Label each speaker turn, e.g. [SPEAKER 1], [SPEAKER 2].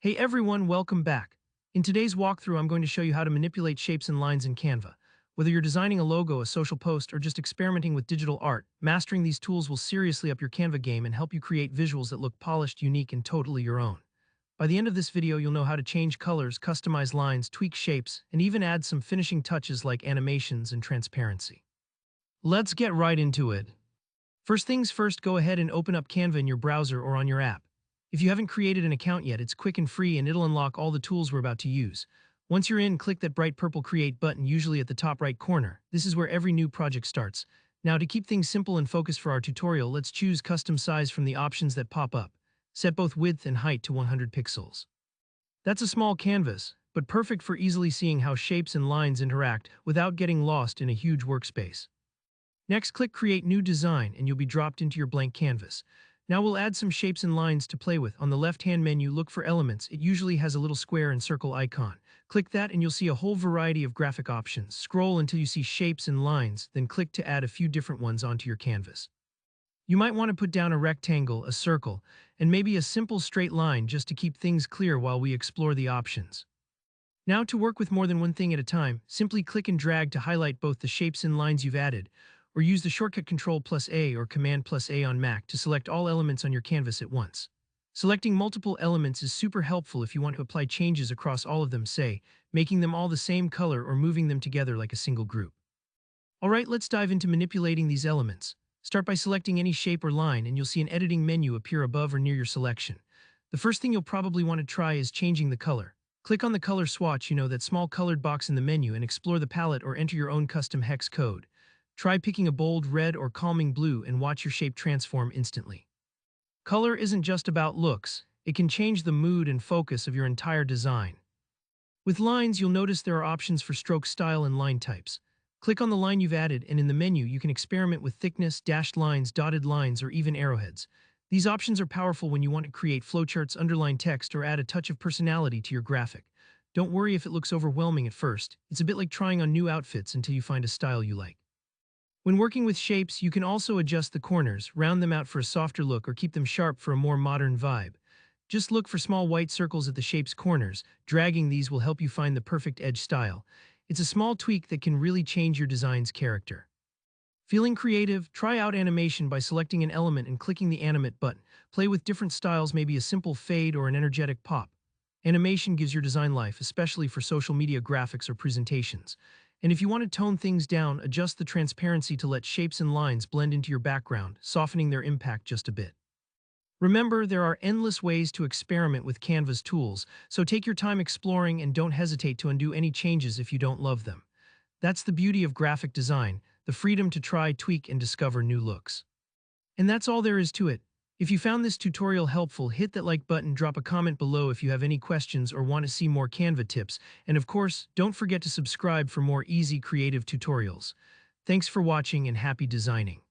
[SPEAKER 1] Hey everyone, welcome back. In today's walkthrough, I'm going to show you how to manipulate shapes and lines in Canva. Whether you're designing a logo, a social post, or just experimenting with digital art, mastering these tools will seriously up your Canva game and help you create visuals that look polished, unique, and totally your own. By the end of this video, you'll know how to change colors, customize lines, tweak shapes, and even add some finishing touches like animations and transparency. Let's get right into it. First things first, go ahead and open up Canva in your browser or on your app. If you haven't created an account yet, it's quick and free and it'll unlock all the tools we're about to use. Once you're in, click that bright purple Create button, usually at the top right corner. This is where every new project starts. Now, to keep things simple and focused for our tutorial, let's choose Custom Size from the options that pop up. Set both width and height to 100 pixels. That's a small canvas, but perfect for easily seeing how shapes and lines interact without getting lost in a huge workspace. Next, click Create New Design and you'll be dropped into your blank canvas. Now we'll add some shapes and lines to play with. On the left-hand menu, look for Elements. It usually has a little square and circle icon. Click that and you'll see a whole variety of graphic options. Scroll until you see Shapes and Lines, then click to add a few different ones onto your canvas. You might want to put down a rectangle, a circle, and maybe a simple straight line just to keep things clear while we explore the options. Now, to work with more than one thing at a time, simply click and drag to highlight both the shapes and lines you've added, or use the shortcut Ctrl+A or Command+A on Mac to select all elements on your canvas at once. Selecting multiple elements is super helpful if you want to apply changes across all of them, say, making them all the same color or moving them together like a single group. Alright, let's dive into manipulating these elements. Start by selecting any shape or line and you'll see an editing menu appear above or near your selection. The first thing you'll probably want to try is changing the color. Click on the color swatch, that small colored box in the menu, and explore the palette or enter your own custom hex code. Try picking a bold red or calming blue and watch your shape transform instantly. Color isn't just about looks, it can change the mood and focus of your entire design. With lines, you'll notice there are options for stroke style and line types. Click on the line you've added and in the menu you can experiment with thickness, dashed lines, dotted lines, or even arrowheads. These options are powerful when you want to create flowcharts, underline text, or add a touch of personality to your graphic. Don't worry if it looks overwhelming at first. It's a bit like trying on new outfits until you find a style you like. When working with shapes, you can also adjust the corners, round them out for a softer look, or keep them sharp for a more modern vibe. Just look for small white circles at the shape's corners. Dragging these will help you find the perfect edge style. It's a small tweak that can really change your design's character. Feeling creative? Try out animation by selecting an element and clicking the Animate button. Play with different styles, maybe a simple fade or an energetic pop. Animation gives your design life, especially for social media graphics or presentations. And if you want to tone things down, adjust the transparency to let shapes and lines blend into your background, softening their impact just a bit. Remember, there are endless ways to experiment with Canva's tools, so take your time exploring and don't hesitate to undo any changes if you don't love them. That's the beauty of graphic design, the freedom to try, tweak, and discover new looks. And that's all there is to it. If you found this tutorial helpful, hit that like button, drop a comment below if you have any questions or want to see more Canva tips, and of course, don't forget to subscribe for more easy creative tutorials. Thanks for watching and happy designing.